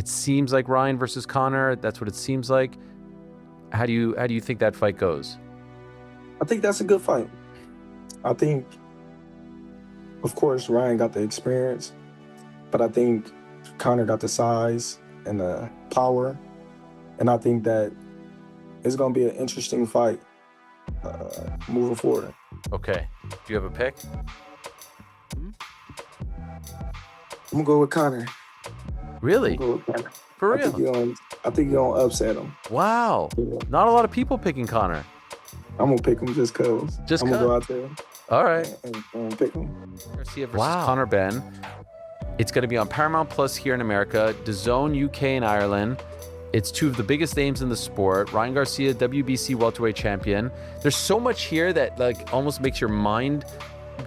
It seems like Ryan versus Conor. That's what it seems like. How do you think that fight goes? I think that's a good fight. I think, of course, Ryan got the experience, but I think Conor got the size and the power, and I think that it's going to be an interesting fight moving forward. Okay. Do you have a pick? I'm going to go with Conor. Really? Go with Conor. For I real? think you're going to upset him. Wow. Yeah. Not a lot of people picking Conor. I'm going to pick him just because. Just I'm going to go out there All right. and pick him. Garcia versus Conor Benn. It's going to be on Paramount Plus here in America, DAZN UK in Ireland. It's two of the biggest names in the sport. Ryan Garcia, WBC welterweight champion. There's so much here that like almost makes your mind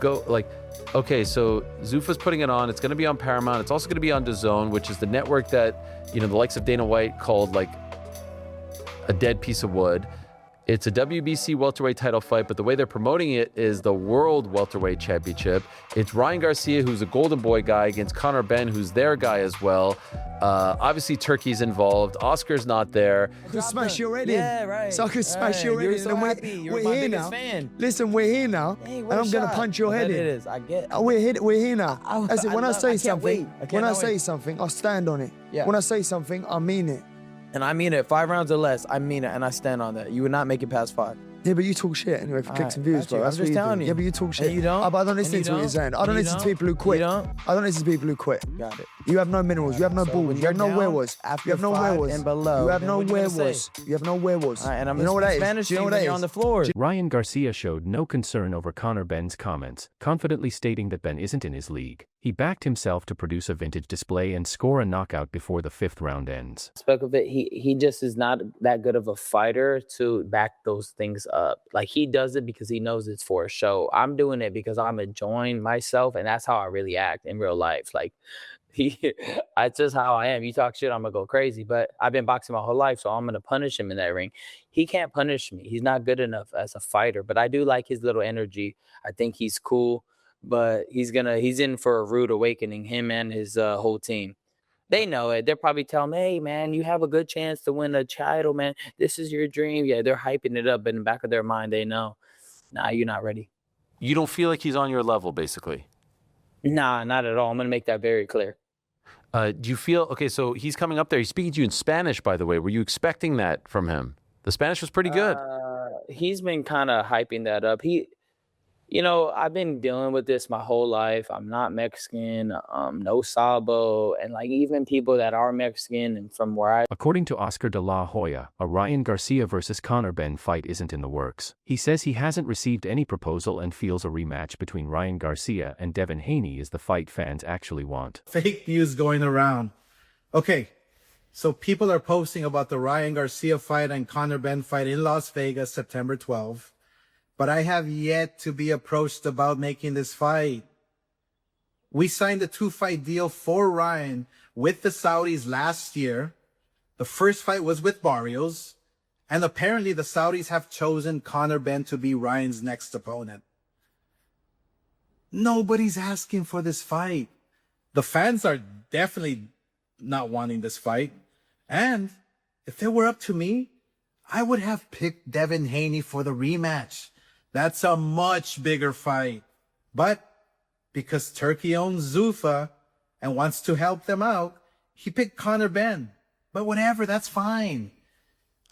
go like, okay, so Zuffa's putting it on. It's going to be on Paramount. It's also going to be on DAZN, which is the network that, you know, the likes of Dana White called like a dead piece of wood. It's a WBC welterweight title fight, but the way they're promoting it is the World Welterweight Championship. It's Ryan Garcia, who's a Golden Boy guy, against Conor Benn, who's their guy as well. Obviously, Turkey's involved. Oscar's not there. I could smash your head in. Yeah, right. So I could smash your head You're in. so And happy. You're my biggest fan. Listen, we're here now, Hey, and I'm gonna punch your head in. It is. I get. We're here now. That's it. When I say something, I something, I'll stand on it. Yeah. When I say something, I mean it. And I mean it. 5 rounds or less. I mean it, and I stand on that. You would not make it past 5. Yeah, but you talk shit anyway for clicks and views, bro. I'm That's just what telling do. you. Yeah, but you talk shit. And you don't? But I don't listen And to you what you're don't? saying. I don't And you listen to don't? people who quit. You don't? I don't listen to people who quit. Got it. You have no minerals. You have no So balls. when You have no you're down wherewithers. after You have no 5 wherewithers. and below, You have then no what you gonna say? wherewithers. You have no wherewithers. All right, and I'm you know what gonna that speak is? Spanish Do you to know you what when that you're is? on the floor. Ryan Garcia showed no concern over Conor Benn's comments, confidently stating that Benn isn't in his league. He backed himself to produce a vintage display and score a knockout before the 5th round ends. Aspect of it, he just is not that good of a fighter to back those things up. Like, he does it because he knows it's for a show. I'm doing it because I'm enjoying myself, and that's how I really act in real life. Like, that's just how I am. You talk shit, I'm gonna go crazy. But I've been boxing my whole life, so I'm gonna punish him in that ring. He can't punish me. He's not good enough as a fighter. But I do like his little energy. I think he's cool. But he's in for a rude awakening, him and his whole team. They know it. They're probably telling me, hey, man, you have a good chance to win a title, man. This is your dream. Yeah, they're hyping it up. But in the back of their mind, they know, nah, you're not ready. You don't feel like he's on your level, basically? Nah, not at all. I'm going to make that very clear. Do you feel, okay, so he's coming up there. He's speaking to you in Spanish, by the way. Were you expecting that from him? The Spanish was pretty good. He's been kind of hyping that up. You know, I've been dealing with this my whole life. I'm not Mexican, no sabo, and like even people that are Mexican and from where I... According to Oscar de la Hoya, a Ryan Garcia versus Conor Benn fight isn't in the works. He says he hasn't received any proposal and feels a rematch between Ryan Garcia and Devin Haney is the fight fans actually want. Fake news going around. Okay, so people are posting about the Ryan Garcia fight and Conor Benn fight in Las Vegas, September 12th. But I have yet to be approached about making this fight. We signed a 2-fight deal for Ryan with the Saudis last year. The first fight was with Barrios. And apparently the Saudis have chosen Conor Benn to be Ryan's next opponent. Nobody's asking for this fight. The fans are definitely not wanting this fight. And if it were up to me, I would have picked Devin Haney for the rematch. That's a much bigger fight. But because Turkey owns Zuffa and wants to help them out, he picked Conor Benn. But whatever, that's fine.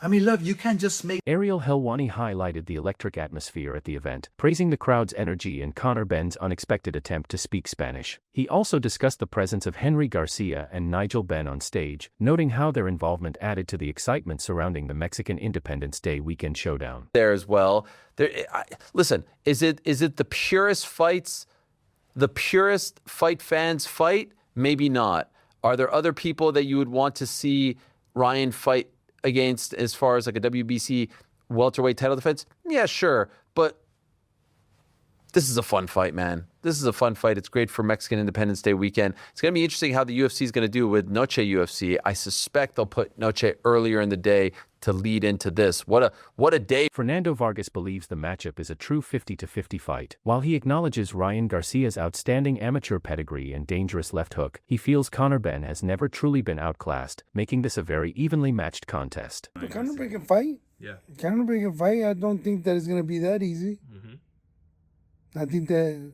I mean, look, you can't just make... Ariel Helwani highlighted the electric atmosphere at the event, praising the crowd's energy and Conor Benn's unexpected attempt to speak Spanish. He also discussed the presence of Henry Garcia and Nigel Benn on stage, noting how their involvement added to the excitement surrounding the Mexican Independence Day weekend showdown. There as well. Listen, is it the purest fights, the purest fight fans fight? Maybe not. Are there other people that you would want to see Ryan fight against as far as like a WBC welterweight title defense? Yeah, sure. But This is a fun fight, man. This is a fun fight. It's great for Mexican Independence Day weekend. It's going to be interesting how the UFC is going to do with Noche UFC. I suspect they'll put Noche earlier in the day to lead into this. What a day. Fernando Vargas believes the matchup is a true 50-50 fight. While he acknowledges Ryan Garcia's outstanding amateur pedigree and dangerous left hook, he feels Conor Benn has never truly been outclassed, making this a very evenly matched contest. Conor Benn can fight. Yeah. Conor Benn can fight. I don't think that it's going to be that easy. Mm-hmm. I think that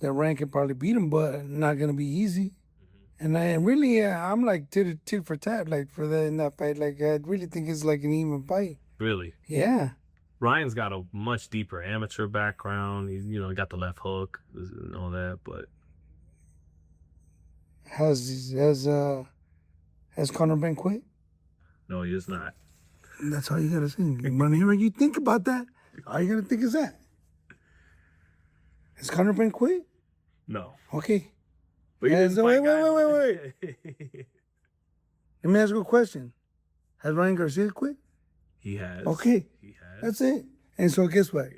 Ryan can probably beat him, but not going to be easy. And I'm like tit for tat, like for in that fight. Like I really think it's like an even fight. Really? Yeah. Ryan's got a much deeper amateur background. He's got the left hook and all that, but Has Conor Benn quit? no, he is not. That's all you gotta think. Whenever you think about that, all you gotta think is that. Has Conor Benn quit? No. Okay. But he didn't Wait. fight Let me ask you a question. Has Ryan Garcia quit? He has. Okay. He has. That's it. And so guess what?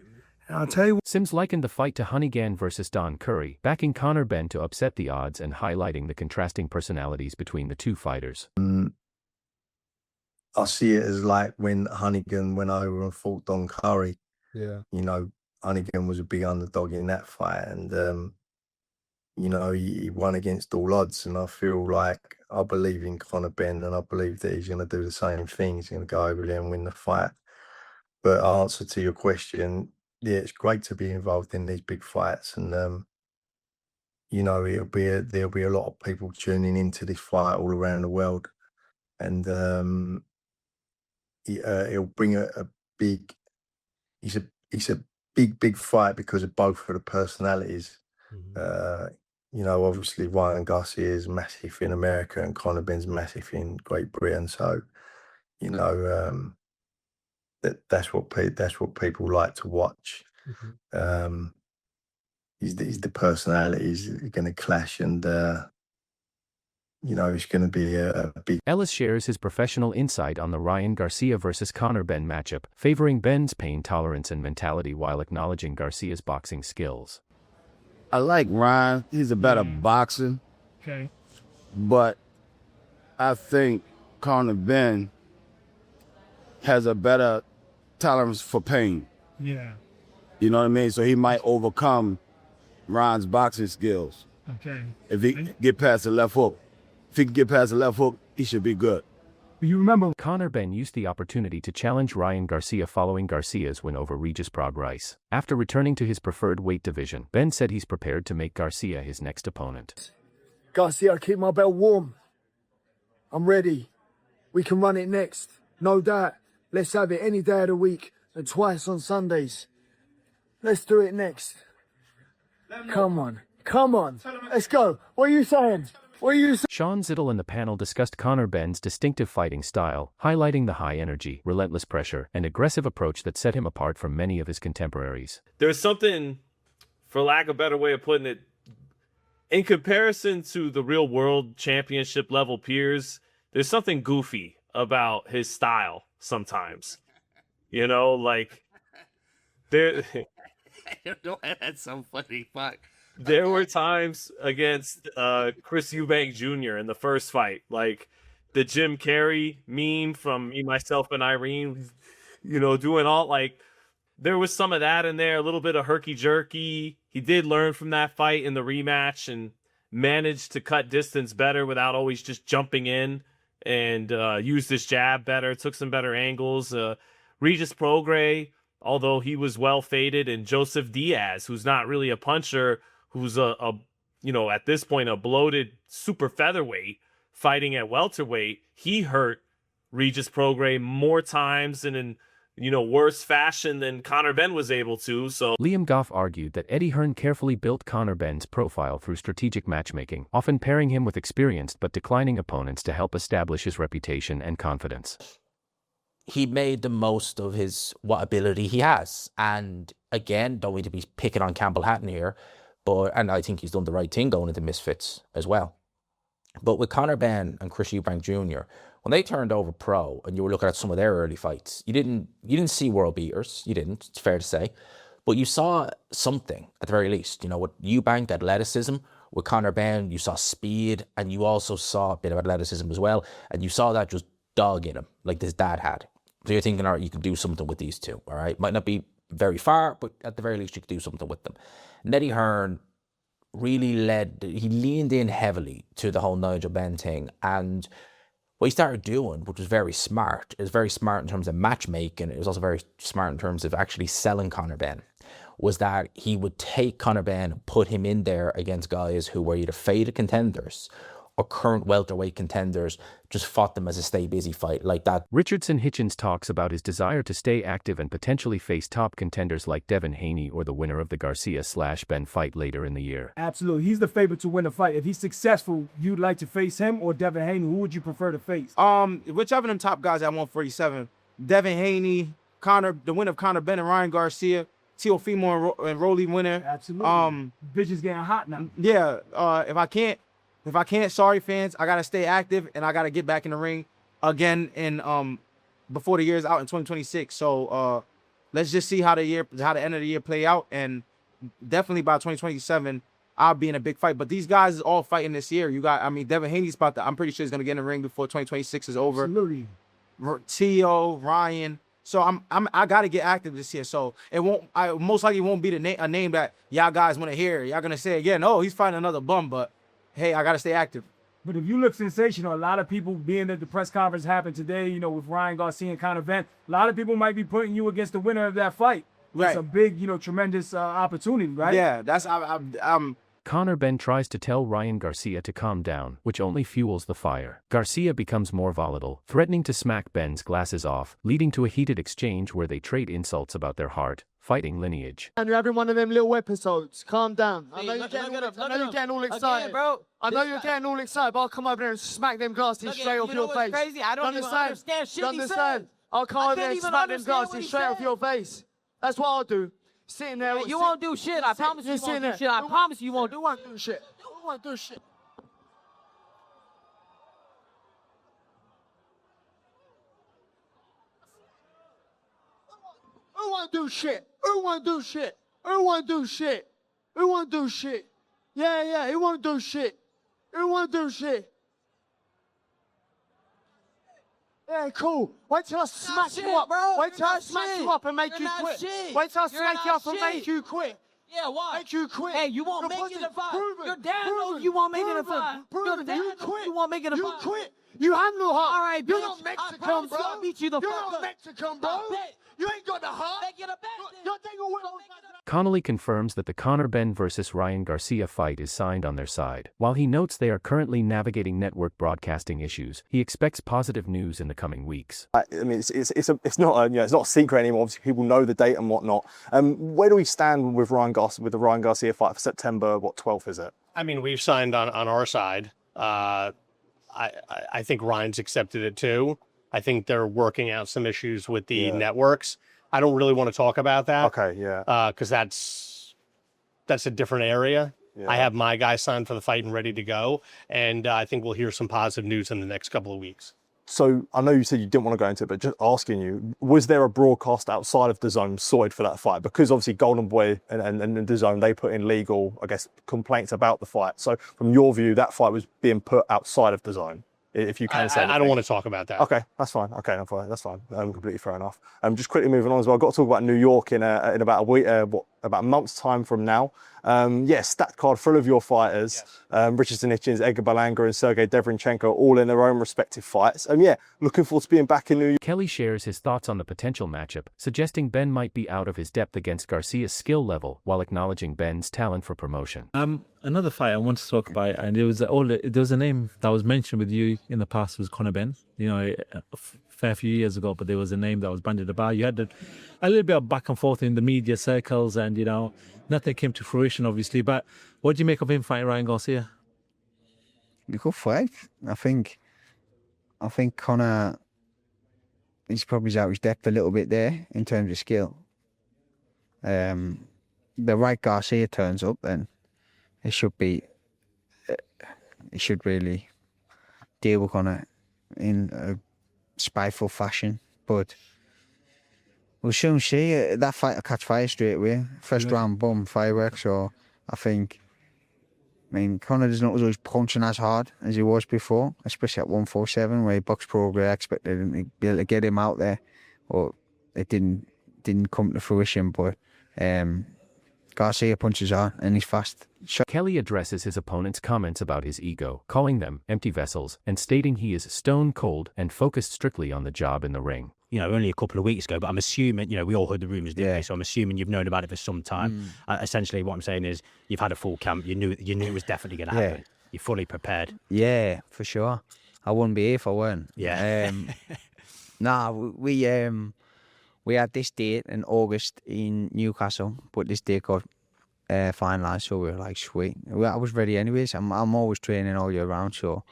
And I'll tell you what. Sims likened the fight to Honeygan versus Don Curry, backing Conor Benn to upset the odds and highlighting the contrasting personalities between the two fighters. I see it as like when Honeygan went over and fought Don Curry. Yeah. Honeygan was a big underdog in that fight, and he won against all odds. And I feel like I believe in Conor Benn, and I believe that he's going to do the same thing. He's going to go over there and win the fight. But answer to your question, yeah, it's great to be involved in these big fights, and there'll be a lot of people tuning into this fight all around the world, and he'll bring a big. It's a big fight because of both of the personalities. Mm-hmm. Obviously Ryan Garcia is massive in America and Conor Benn's massive in Great Britain. So, that's what people like to watch. Mm-hmm. Is the personalities are going to clash, and it's going to be a big. Ellis shares his professional insight on the Ryan Garcia versus Conor Benn matchup, favoring Benn's pain tolerance and mentality while acknowledging Garcia's boxing skills. I like Ryan. He's a better boxer. Okay. But I think Conor Benn has a better tolerance for pain. Yeah. You know what I mean? So he might overcome Ryan's boxing skills. Okay. If he can get past the left hook. If he can get past the left hook, he should be good. You remember Conor Benn used the opportunity to challenge Ryan Garcia following Garcia's win over Regis Prograis. After returning to his preferred weight division, Benn said he's prepared to make Garcia his next opponent. Garcia, keep my belt warm. I'm ready. We can run it next. No doubt. Let's have it any day of the week and twice on Sundays. Let's do it next. Come on. Let's go. What are you saying? Sean Zittel and the panel discussed Conor Benn's distinctive fighting style, highlighting the high energy, relentless pressure, and aggressive approach that set him apart from many of his contemporaries. There's something, for lack of a better way of putting it, in comparison to the real world championship level peers, there's something goofy about his style sometimes. Like there. That's so funny. Fuck. There were times against Chris Eubank Jr. in the first fight, like the Jim Carrey meme from Me, Myself, and Irene, doing all like there was some of that in there, a little bit of herky-jerky. He did learn from that fight in the rematch and managed to cut distance better without always just jumping in, and used his jab better, took some better angles. Regis Prograis, although he was well faded, and Joseph Diaz, who's not really a puncher, who's at this point a bloated super featherweight fighting at welterweight, he hurt Regis Prograis more times and in worse fashion than Conor Benn was able to. So Liam Goff argued that Eddie Hearn carefully built Conor Benn's profile through strategic matchmaking, often pairing him with experienced but declining opponents to help establish his reputation and confidence. He made the most of what ability he has. And again, don't mean to be picking on Campbell Hatton here, and I think he's done the right thing going into Misfits as well. But with Conor Benn and Chris Eubank Jr., when they turned over pro and you were looking at some of their early fights, you didn't see world beaters. You didn't, it's fair to say. But you saw something at the very least. You know, with Eubank, athleticism. With Conor Benn, you saw speed, and you also saw a bit of athleticism as well. And you saw that just dog in him, like his dad had. So you're thinking, all right, you can do something with these two, all right? Might not be very far, but at the very least, you could do something with them. Eddie Hearn really he leaned in heavily to the whole Nigel Benn thing. And what he started doing, which was very smart, is very smart in terms of matchmaking. It was also very smart in terms of actually selling Conor Benn, was that he would take Conor Benn and put him in there against guys who were either faded contenders or current welterweight contenders, just fought them as a stay busy fight like that. Richardson Hitchens talks about his desire to stay active and potentially face top contenders like Devin Haney or the winner of the Garcia/Ben fight later in the year. Absolutely. He's the favorite to win a fight. If he's successful, you'd like to face him or Devin Haney. Who would you prefer to face? Whichever of them top guys at 147, Devin Haney, the winner of Conor Benn and Ryan Garcia, Teofimo and Rolly winner. Absolutely. Bitches getting hot now. Yeah. If I can't, sorry fans, I gotta stay active and I gotta get back in the ring again in before the year's out in 2026. So let's just see how the end of the year play out, and definitely by 2027 I'll be in a big fight. But these guys is all fighting this year. Devin Haney's I'm pretty sure he's gonna get in the ring before 2026 is over. Absolutely. Tio, Ryan. So I gotta get active this year. So I most likely won't be a name that y'all guys want to hear. Y'all gonna say again, oh, he's fighting another bum, but hey, I gotta stay active. But if you look sensational, a lot of people, being that the press conference happened today, you know, with Ryan Garcia and Conor Benn, a lot of people might be putting you against the winner of that fight. Right. It's a big, tremendous opportunity, right? Yeah, Conor Benn tries to tell Ryan Garcia to calm down, which only fuels the fire. Garcia becomes more volatile, threatening to smack Benn's glasses off, leading to a heated exchange where they trade insults about their fighting lineage. And you're having one of them little episodes. Calm down. I know you're getting all excited. Bro. I know you're getting all excited, but I'll come over there and smack them glasses straight off your face. Crazy? I don't even understand shit he said. I'll come over there and smack them glasses straight off your face. That's what I'll do. Sitting there. You won't do shit. I promise you won't do shit. I promise you won't do shit. You won't do shit. Who won't do shit? Who won't do shit? Who won't do shit? Who won't do shit? Yeah, he won't do shit. Who won't do shit? Yeah, cool. Wait till I smack you up. Bro. Wait till I smack you up and make you quit. Wait till I smack you up and make you quit. Yeah, why? Make you quit. Hey, you won't make it a fight. Your dad knows you won't make it a fight. Your dad knows you won't make it a fight. You quit. You have no heart. All right, you're bitch. not Mexican, I promise bro. you I'll beat you the you're fuck not up. Mexican, bro. You ain't got the heart. Make it a bet. You're taking away. Connolly confirms that the Conor Benn versus Ryan Garcia fight is signed on their side. While he notes they are currently navigating network broadcasting issues, he expects positive news in the coming weeks. I mean, it's not a secret anymore. Obviously, people know the date and whatnot. Where do we stand with the Ryan Garcia fight for September? 12th is it? I mean, we've signed on our side. I think Ryan's accepted it too. I think they're working out some issues with the networks. I don't really want to talk about that. Okay, yeah. Because that's a different area. Yeah. I have my guy signed for the fight and ready to go, and I think we'll hear some positive news in the next couple of weeks. So I know you said you didn't want to go into it, but just asking you, was there a broadcast outside of the zone sorted for that fight? Because obviously Golden Boy and the zone, they put in legal, I guess, complaints about the fight. So from your view, that fight was being put outside of the zone. If you can say I don't want to talk about that. Okay, that's fine. Okay, no, fine. That's fine. Completely fair enough. Just quickly moving on as well. I've got to talk about New York in about a week, about a month's time from now. Stat card full of your fighters. Yes. Richardson Hitchens, Edgar Berlanga and Sergey Devrinchenko all in their own respective fights. Looking forward to being back in New York. Kelly shares his thoughts on the potential matchup, suggesting Benn might be out of his depth against Garcia's skill level, while acknowledging Benn's talent for promotion. Another fight I want to talk about, and there was a name that was mentioned with you in the past, was Conor Benn. A fair few years ago, but there was a name that was bandied about. You had a little bit of back and forth in the media circles, and nothing came to fruition, obviously. But what do you make of him fighting Ryan Garcia? A good fight. I think Conor, he's probably out his depth a little bit there in terms of skill. The right Garcia turns up, then it should really deal with Conor in a spiteful fashion. But we'll soon see. That fight will catch fire straight away. First round, boom, fireworks. So I think, Conor does not always punching as hard as he was before, especially at 147, where he boxed Prograis. I expected him to be able to get him out there, but it didn't come to fruition. But Garcia punches hard and he's fast. Kelly addresses his opponent's comments about his ego, calling them empty vessels, and stating he is stone cold and focused strictly on the job in the ring. Only a couple of weeks ago, but I'm assuming, we all heard the rumours, didn't we? So I'm assuming you've known about it for some time. Essentially, what I'm saying is you've had a full camp. You knew it was definitely going to happen. You're fully prepared. Yeah, for sure. I wouldn't be here if I weren't. Yeah. We had this date in August in Newcastle, but this date got finalised, so we were like, sweet. I was ready anyways. I'm always training all year round, so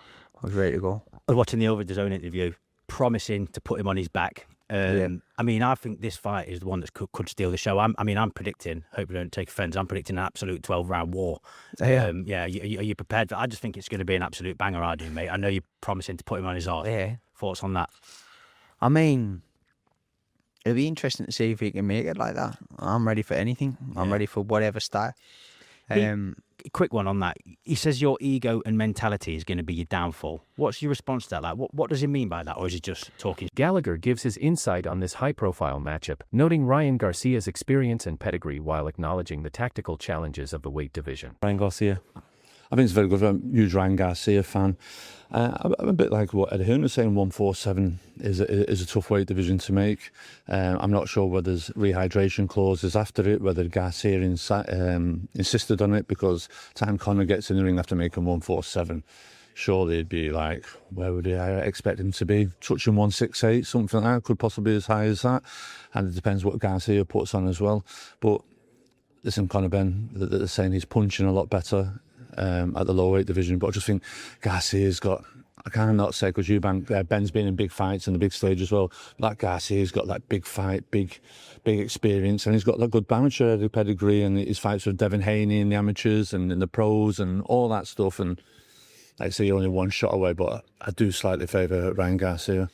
I was ready to go. I was watching the over-the-zone interview, promising to put him on his back. I think this fight is the one that could steal the show. I'm predicting, hope you don't take offence, I'm predicting an absolute 12-round war. Are you prepared for it? I just think it's going to be an absolute banger, I do, mate. I know you're promising to put him on his arse. Yeah. Thoughts on that? It'll be interesting to see if he can make it like that. I'm ready for anything. I'm ready for whatever style. Quick one on that. He says your ego and mentality is going to be your downfall. What's your response to that? Like, what does he mean by that? Or is he just talking? Gallagher gives his insight on this high-profile matchup, noting Ryan Garcia's experience and pedigree while acknowledging the tactical challenges of the weight division. Ryan Garcia. I think it's very good. I'm a huge Ryan Garcia fan. I'm a bit like what Ed Hearn was saying, 147 is a tough weight division to make. I'm not sure whether there's rehydration clauses after it, whether Garcia insisted on it, because time Conor gets in the ring after making 147, surely it'd be like, where would I expect him to be? Touching 168, something like that, could possibly be as high as that. And it depends what Garcia puts on as well. But listen, Conor Benn, they're saying he's punching a lot better at the lower weight division, but I just think Garcia's got, I can't not say, because Ben's been in big fights and the big stage as well, that Garcia's got that big fight, big experience, and he's got that good amateur pedigree, and his fights with Devin Haney in the amateurs and in the pros and all that stuff, and like I say, only one shot away, but I do slightly favour Ryan Garcia.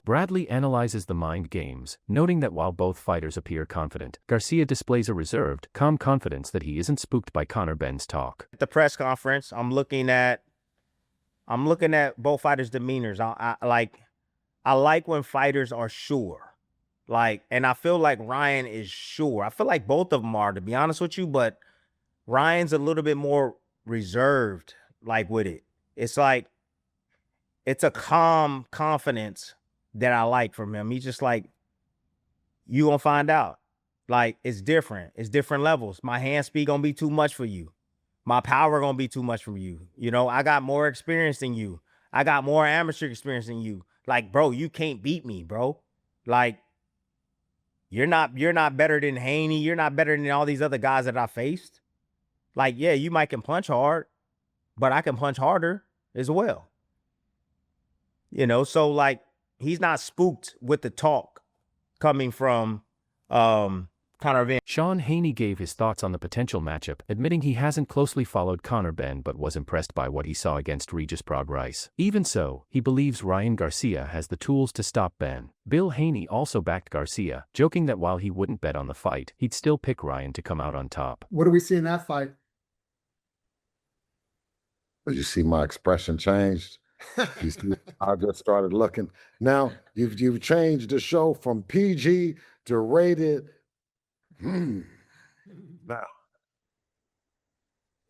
Bradley analyzes the mind games, noting that while both fighters appear confident, Garcia displays a reserved, calm confidence that he isn't spooked by Conor Benn's talk. At the press conference, I'm looking at both fighters' demeanors. I like when fighters are sure. And I feel like Ryan is sure. I feel like both of them are, to be honest with you, but Ryan's a little bit more reserved, with it. It's like, it's a calm confidence that I like from him. He's just like, you gonna find out. It's different. It's different levels. My hand speed gonna be too much for you. My power gonna be too much for you. I got more experience than you. I got more amateur experience than you. Bro, you can't beat me, bro. You're not better than Haney. You're not better than all these other guys that I faced. Yeah, you might can punch hard, but I can punch harder as well. So he's not spooked with the talk coming from Conor Benn. Sean Haney gave his thoughts on the potential matchup, admitting he hasn't closely followed Conor Benn but was impressed by what he saw against Regis Prograis. Even so, he believes Ryan Garcia has the tools to stop Benn. Bill Haney also backed Garcia, joking that while he wouldn't bet on the fight, he'd still pick Ryan to come out on top. What do we see in that fight? Did you see my expression changed? You see, I just started looking. Now you've changed the show from PG to rated. Now,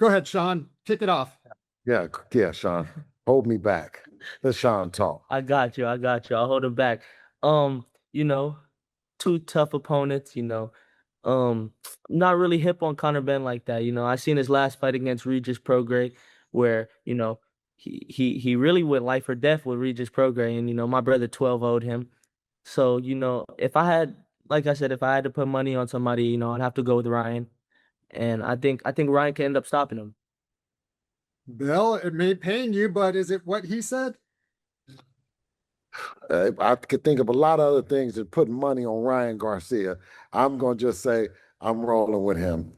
Go ahead, Sean. Kick it off. yeah, Sean, hold me back. Let Sean talk. I got you. I'll hold him back. Two tough opponents, not really hip on Conor Benn like that. I seen his last fight against Regis Prograis where, he really went life or death with Regis Prograis, and, my brother 12-0'd him. So, if I had to put money on somebody, I'd have to go with Ryan. And I think Ryan can end up stopping him. Bill, it may pain you, but is it what he said? I could think of a lot of other things than putting money on Ryan Garcia. I'm going to just say I'm rolling with him.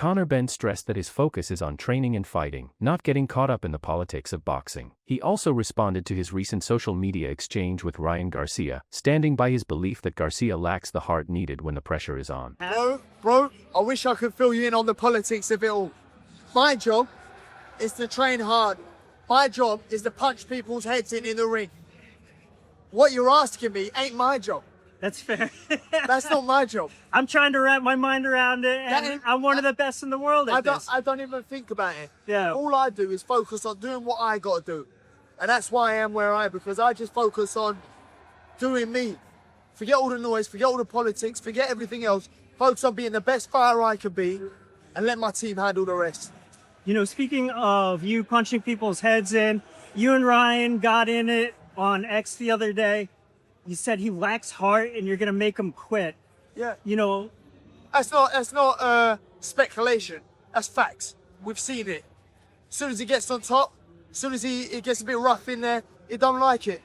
Conor Benn stressed that his focus is on training and fighting, not getting caught up in the politics of boxing. He also responded to his recent social media exchange with Ryan Garcia, standing by his belief that Garcia lacks the heart needed when the pressure is on. No, bro, I wish I could fill you in on the politics of it all. My job is to train hard. My job is to punch people's heads in the ring. What you're asking me ain't my job. That's fair. That's not my job. I'm trying to wrap my mind around it, and I'm one of the best in the world at this. I don't even think about it. Yeah. All I do is focus on doing what I got to do. And that's why I am where I am, because I just focus on doing me. Forget all the noise, forget all the politics, forget everything else. Focus on being the best fighter I can be and let my team handle the rest. You know, speaking of you punching people's heads in, you and Ryan got in it on X the other day. You said he lacks heart and you're going to make him quit. Yeah. You know, That's not speculation. That's facts. We've seen it. As soon as he gets on top, as soon as it gets a bit rough in there, he don't like it.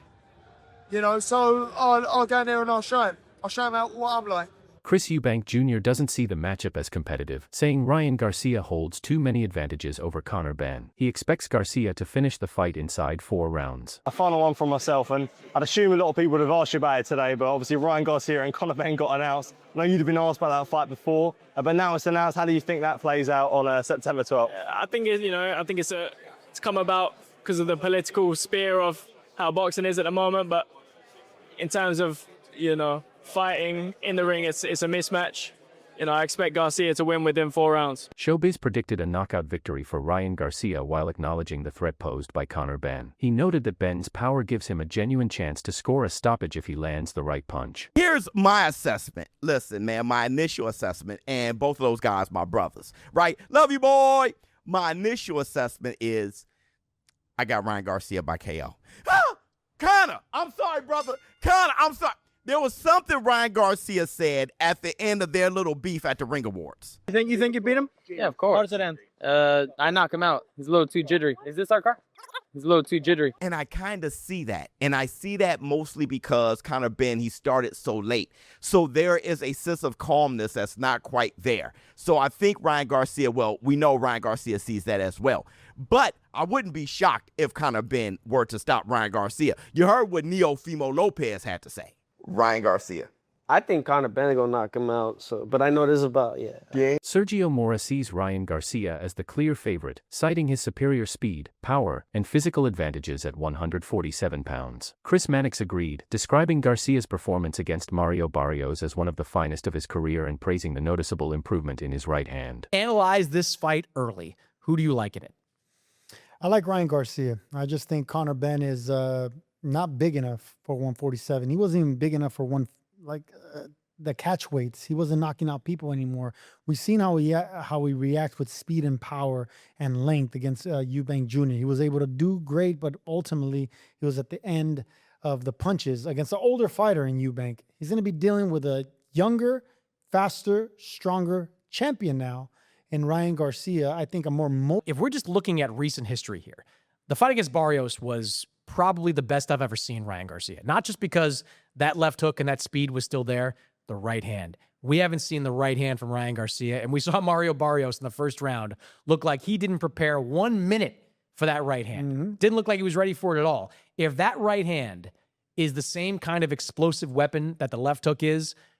You know, so I'll go in there and I'll show him. I'll show him what I'm like. Chris Eubank Jr. doesn't see the matchup as competitive, saying Ryan Garcia holds too many advantages over Conor Benn. He expects Garcia to finish the fight inside 4 rounds. A final one from myself, and I'd assume a lot of people would have asked you about it today, but obviously Ryan Garcia and Conor Benn got announced. I know you'd have been asked about that fight before, but now it's announced. How do you think that plays out on September 12th? I think it's come about because of the political sphere of how boxing is at the moment, but in terms of, fighting in the ring, it's a mismatch. I expect Garcia to win within 4 rounds. Showbiz predicted a knockout victory for Ryan Garcia while acknowledging the threat posed by Conor Benn. He noted that Benn's power gives him a genuine chance to score a stoppage if he lands the right punch. Here's my assessment. Listen, man, my initial assessment, and both of those guys, my brothers, right? Love you, boy. My initial assessment is I got Ryan Garcia by KO. Conor, I'm sorry, brother. Conor, I'm sorry. There was something Ryan Garcia said at the end of their little beef at the Ring Awards. You think you beat him? Yeah, of course. How does it end? I knock him out. He's a little too jittery. Is this our car? He's a little too jittery. And I kind of see that. And I see that mostly because Conor Benn, he started so late. So there is a sense of calmness that's not quite there. So I think Ryan Garcia, we know Ryan Garcia sees that as well. But I wouldn't be shocked if Conor Benn were to stop Ryan Garcia. You heard what Neofimo Lopez had to say. Ryan Garcia. I think Conor Benn gonna knock him out. But I know this about Sergio Mora sees Ryan Garcia as the clear favorite, citing his superior speed, power, and physical advantages at 147 pounds. Chris Mannix agreed, describing Garcia's performance against Mario Barrios as one of the finest of his career and praising the noticeable improvement in his right hand. Analyze this fight early. Who do you like in it? I like Ryan Garcia. I just think Conor Benn is not big enough for 147. He wasn't even big enough for the catch weights. He wasn't knocking out people anymore. We've seen how he reacts with speed and power and length against Eubank Jr. He was able to do great, but ultimately he was at the end of the punches against an older fighter in Eubank. He's going to be dealing with a younger, faster, stronger champion now. And Ryan Garcia, I think, if we're just looking at recent history here, the fight against Barrios was probably the best I've ever seen Ryan Garcia. Not just because that left hook and that speed was still there, the right hand. We haven't seen the right hand from Ryan Garcia, and we saw Mario Barrios in the first round look like he didn't prepare 1 minute for that right hand. Mm-hmm. Didn't look like he was ready for it at all. If that right hand is the same kind of explosive weapon that the left hook is,